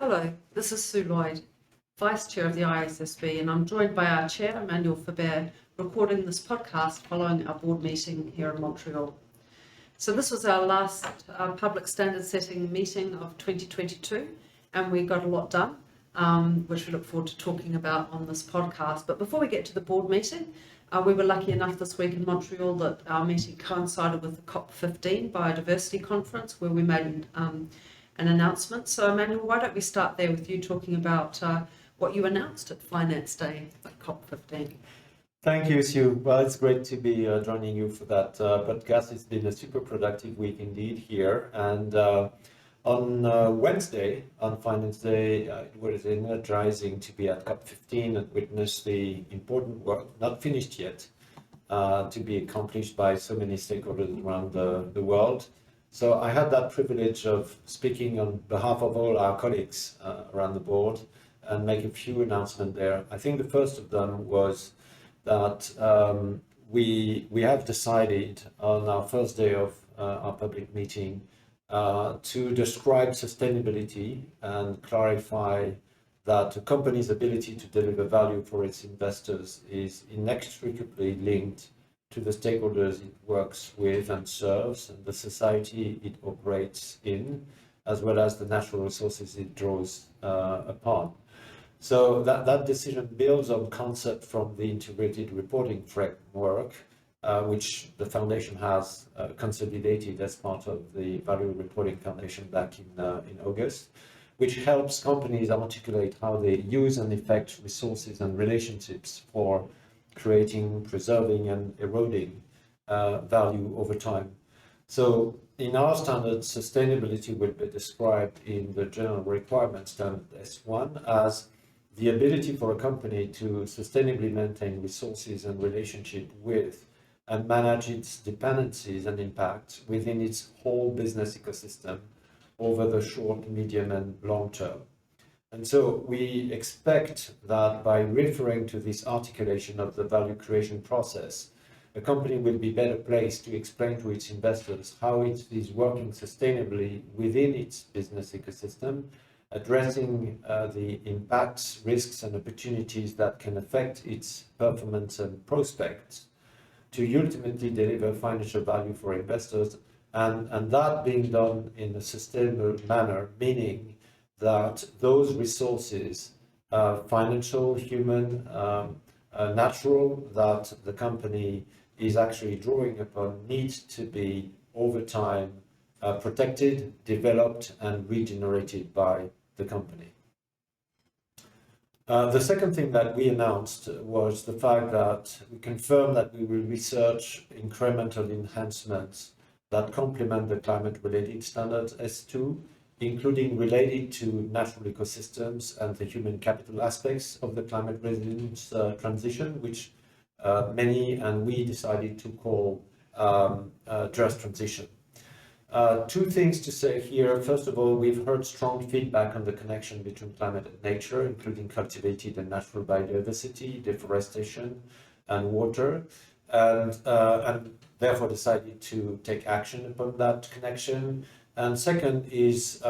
Hello, this is Sue Lloyd, Vice-Chair of the ISSB, and I'm joined by our Chair Emmanuel Faber, recording this podcast following our board meeting here in Montreal. So this was our last public standard setting meeting of 2022, and we got a lot done, which we look forward to talking about on this podcast. But before we get to the board meeting, we were lucky enough this week in Montreal that our meeting coincided with the COP15 Biodiversity Conference, where we made an announcement. So Emmanuel, why don't we start there with you talking about what you announced at Finance Day at COP15? Thank you, Sue. Well, it's great to be joining you for that podcast. It's been a super productive week indeed here. And on Wednesday, on Finance Day, it was energizing to be at COP15 and witness the important work, not finished yet, to be accomplished by so many stakeholders around the world. So I had that privilege of speaking on behalf of all our colleagues around the board and make a few announcements there. I think the first of them was that we have decided on our first day of our public meeting to describe sustainability and clarify that a company's ability to deliver value for its investors is inextricably linked to the stakeholders it works with and serves, and the society it operates in, as well as the natural resources it draws upon. So that decision builds on concept from the integrated reporting framework, which the foundation has consolidated as part of the Value Reporting Foundation back in August, which helps companies articulate how they use and affect resources and relationships for creating, preserving, and eroding value over time. So in our standards, sustainability will be described in the General Requirements Standard S1 as the ability for a company to sustainably maintain resources and relationship with and manage its dependencies and impacts within its whole business ecosystem over the short, medium, and long term. And so we expect that by referring to this articulation of the value creation process, a company will be better placed to explain to its investors how it is working sustainably within its business ecosystem, addressing the impacts, risks, and opportunities that can affect its performance and prospects to ultimately deliver financial value for investors, and that being done in a sustainable manner, meaning that those resources, financial, human, natural, that the company is actually drawing upon need to be over time protected, developed, and regenerated by the company. The second thing that we announced was the fact that we confirmed that we will research incremental enhancements that complement the climate-related standards S2, including related to natural ecosystems and the human capital aspects of the climate resilience transition, which many and we decided to call just transition. Two things to say here. First of all, we've heard strong feedback on the connection between climate and nature, including cultivated and natural biodiversity, deforestation, and water, and therefore decided to take action upon that connection. And second is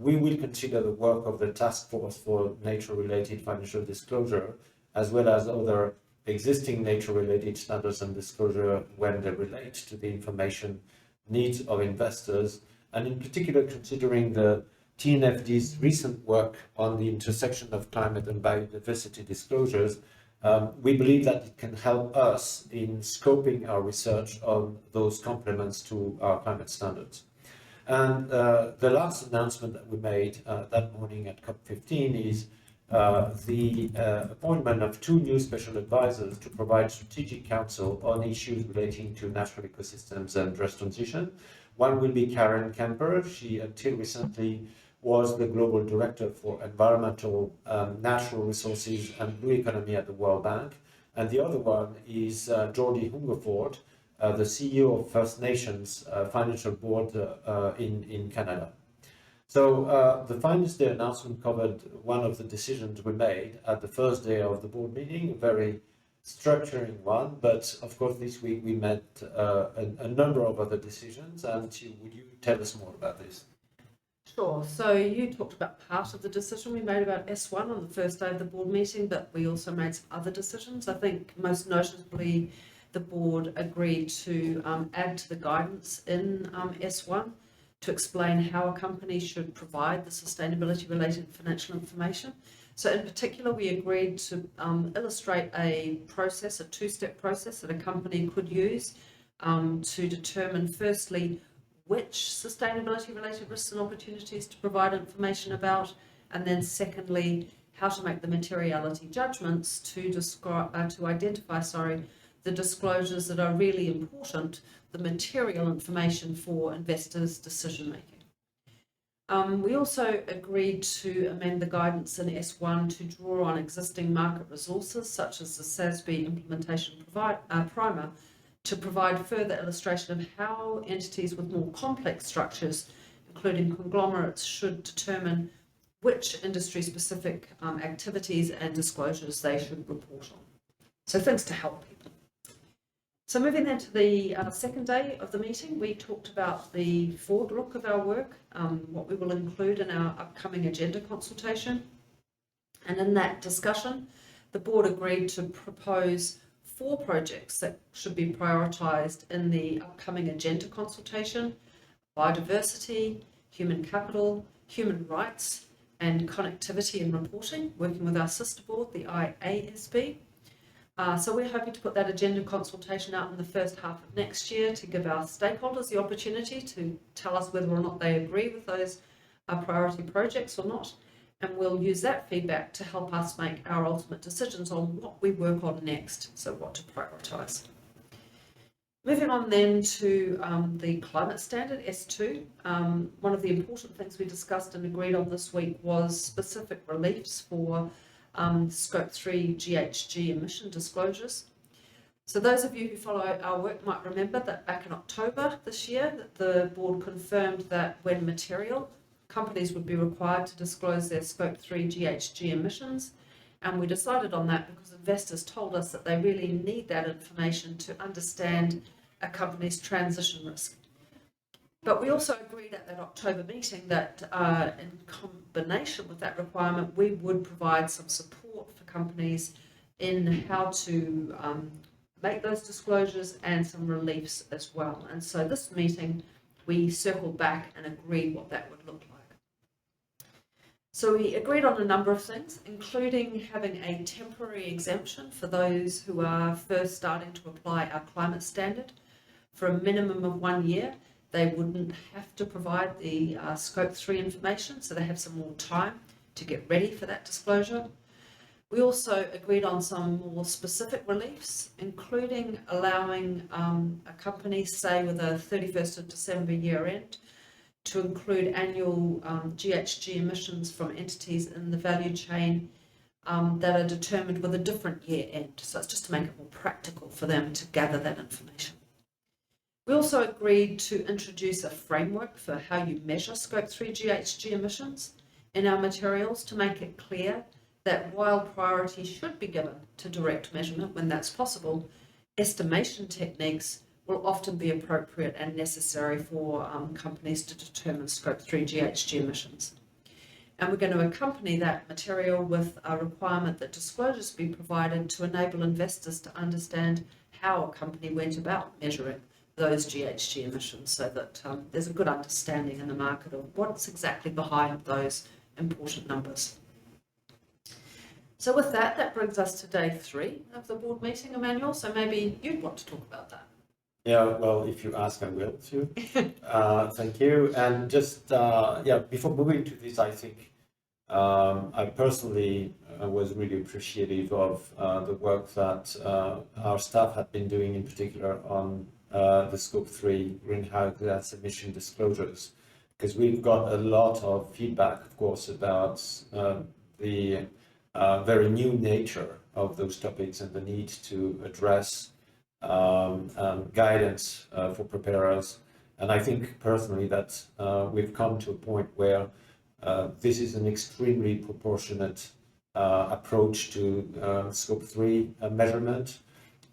we will consider the work of the Task Force for Nature-Related Financial Disclosure, as well as other existing nature-related standards and disclosure when they relate to the information needs of investors, and in particular considering the TNFD's recent work on the intersection of climate and biodiversity disclosures. We believe that it can help us in scoping our research on those complements to our climate standards. And the last announcement that we made that morning at COP15 is the appointment of two new special advisors to provide strategic counsel on issues relating to natural ecosystems and just transition. One will be Karen Kemper. She, until recently, was the Global Director for Environmental, Natural Resources and Blue Economy at the World Bank. And the other one is Jordi Hungerford, the CEO of First Nations Financial Board in Canada. So the Finance Day announcement covered one of the decisions we made at the first day of the board meeting, a very structuring one, but of course this week we met a number of other decisions, and would you tell us more about this? Sure. So you talked about part of the decision we made about S1 on the first day of the board meeting, but we also made some other decisions. I think most notably, the board agreed to add to the guidance in S1 to explain how a company should provide the sustainability-related financial information. So in particular, we agreed to illustrate a process, a two-step process that a company could use to determine, firstly, which sustainability-related risks and opportunities to provide information about, and then secondly, how to make the materiality judgments to identify, the disclosures that are really important, the material information for investors' decision making. We also agreed to amend the guidance in S1 to draw on existing market resources such as the ISSB implementation primer to provide further illustration of how entities with more complex structures, including conglomerates, should determine which industry-specific activities and disclosures they should report on. So things to help people. So moving then to the second day of the meeting, we talked about the forward look of our work, what we will include in our upcoming agenda consultation. And in that discussion, the board agreed to propose 4 projects that should be prioritised in the upcoming agenda consultation: biodiversity, human capital, human rights, and connectivity and reporting, working with our sister board, the IASB. So we're hoping to put that agenda consultation out in the first half of next year to give our stakeholders the opportunity to tell us whether or not they agree with those priority projects or not. And we'll use that feedback to help us make our ultimate decisions on what we work on next, so what to prioritise. Moving on then to the climate standard, S2. One of the important things we discussed and agreed on this week was specific reliefs for Scope 3 GHG emission disclosures. So those of you who follow our work might remember that back in October this year, that the board confirmed that when material, companies would be required to disclose their Scope 3 GHG emissions, and we decided on that because investors told us that they really need that information to understand a company's transition risk. But we also agreed at that October meeting that in combination with that requirement, we would provide some support for companies in how to make those disclosures and some reliefs as well. And so this meeting, we circled back and agreed what that would look like. So we agreed on a number of things, including having a temporary exemption for those who are first starting to apply our climate standard. For a minimum of 1 year, they wouldn't have to provide the Scope 3 information, so they have some more time to get ready for that disclosure. We also agreed on some more specific reliefs, including allowing a company, say with a 31st of December year end, to include annual GHG emissions from entities in the value chain that are determined with a different year end. So it's just to make it more practical for them to gather that information. We also agreed to introduce a framework for how you measure Scope 3 GHG emissions in our materials to make it clear that while priority should be given to direct measurement when that's possible, estimation techniques will often be appropriate and necessary for companies to determine Scope 3 GHG emissions. And we're going to accompany that material with a requirement that disclosures be provided to enable investors to understand how a company went about measuring those GHG emissions, so that there's a good understanding in the market of what's exactly behind those important numbers. So with that, that brings us to day 3 of the board meeting, Emmanuel. So maybe you'd want to talk about that. Yeah, well, if you ask, I will too. Thank you. And just, before moving to this, I think I personally was really appreciative of the work that our staff had been doing, in particular on the Scope 3 greenhouse gas emission disclosures, because we've got a lot of feedback, of course, about the very new nature of those topics and the need to address guidance for preparers. And I think personally that we've come to a point where this is an extremely proportionate approach to Scope 3 measurement,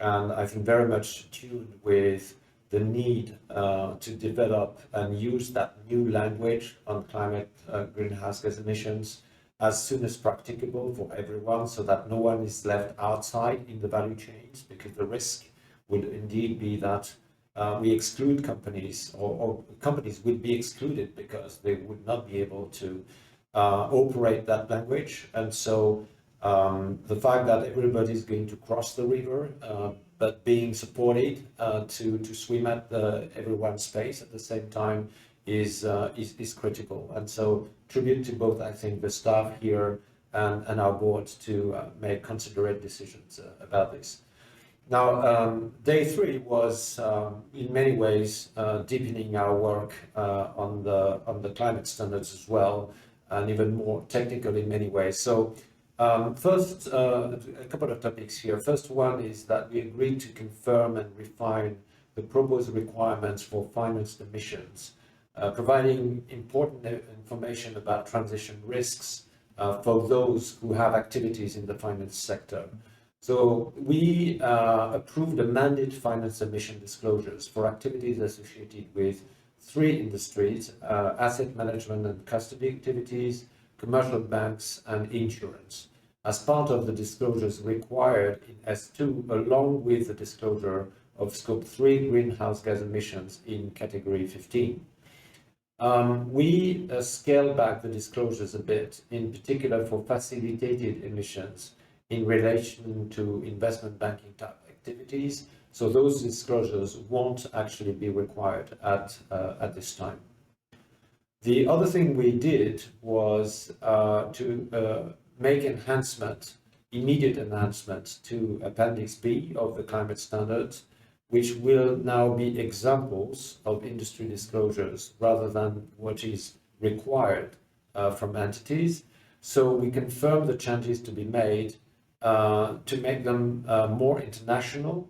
and I think very much tuned with the need to develop and use that new language on climate greenhouse gas emissions as soon as practicable for everyone, so that no one is left outside in the value chains, because the risk would indeed be that we exclude companies, or companies would be excluded because they would not be able to operate that language. And so the fact that everybody is going to cross the river, but being supported to swim at everyone's pace at the same time is critical. And so tribute to both, I think, the staff here and our board to make considerate decisions about this. Now, day 3 was in many ways deepening our work on the climate standards as well, and even more technical in many ways. So first, a couple of topics here. First one is that we agreed to confirm and refine the proposed requirements for financed emissions, providing important information about transition risks for those who have activities in the finance sector. So we approved amended finance emission disclosures for activities associated with 3 industries: asset management and custody activities, commercial banks, and insurance, as part of the disclosures required in S2, along with the disclosure of Scope 3 greenhouse gas emissions in Category 15. We scaled back the disclosures a bit, in particular for facilitated emissions in relation to investment banking type activities. So those disclosures won't actually be required at this time. The other thing we did was to make immediate enhancements to Appendix B of the climate standards, which will now be examples of industry disclosures rather than what is required from entities. So we confirm the changes to be made to make them more internationally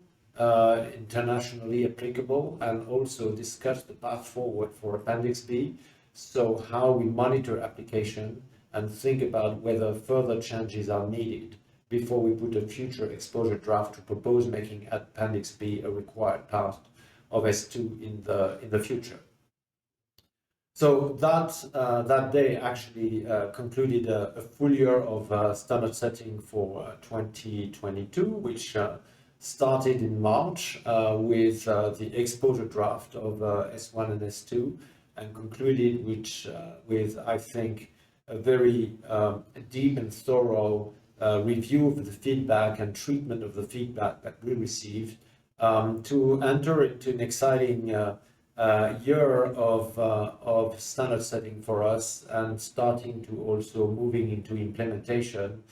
applicable, and also discuss the path forward for Appendix B, so how we monitor application and think about whether further changes are needed before we put a future exposure draft to propose making Appendix B a required part of S2 in the future. So that day actually concluded a full year of standard setting for 2022, which started in March with the exposure draft of S1 and S2, and concluded with, I think, a very deep and thorough review of the feedback and treatment of the feedback that we received, to enter into an exciting year of standard setting for us, and starting to also moving into implementation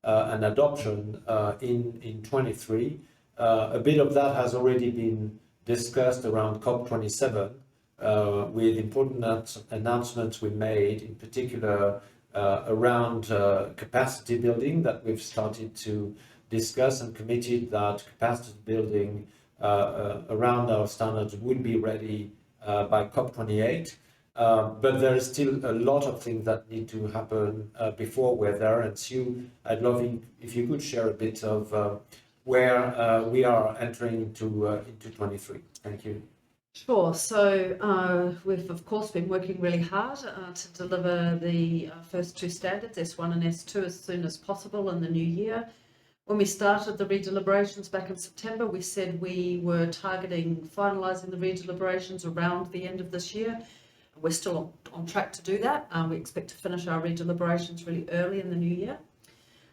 and adoption in 23. A bit of that has already been discussed around COP27, with important announcements we made, in particular around capacity building, that we've started to discuss and committed that capacity building around our standards would be ready by COP28. But there is still a lot of things that need to happen before we're there. And Sue, I'd love if you could share a bit of where we are entering into 23. Thank you. Sure. So we've, of course, been working really hard to deliver the first 2 standards, S1 and S2, as soon as possible in the new year. When we started the redeliberations back in September, we said we were targeting finalising the redeliberations around the end of this year. We're still on track to do that. We expect to finish our redeliberations really early in the new year.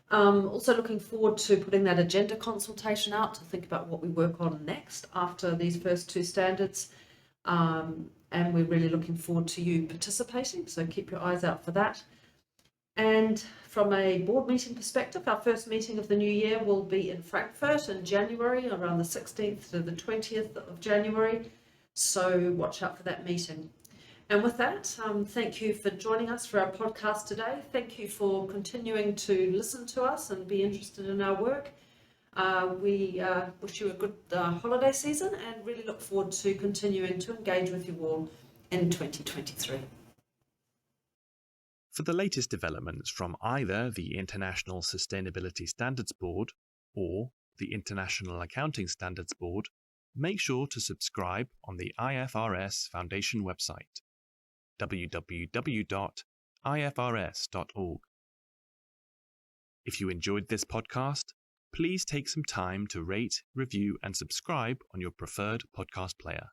Also looking forward to putting that agenda consultation out to think about what we work on next after these first 2 standards. And we're really looking forward to you participating, so keep your eyes out for that. And from a board meeting perspective, our first meeting of the new year will be in Frankfurt in January, around the 16th to the 20th of January. So watch out for that meeting. And with that, thank you for joining us for our podcast today. Thank you for continuing to listen to us and be interested in our work. We wish you a good holiday season, and really look forward to continuing to engage with you all in 2023. For the latest developments from either the International Sustainability Standards Board or the International Accounting Standards Board, make sure to subscribe on the IFRS Foundation website, www.ifrs.org. If you enjoyed this podcast, please take some time to rate, review, and subscribe on your preferred podcast player.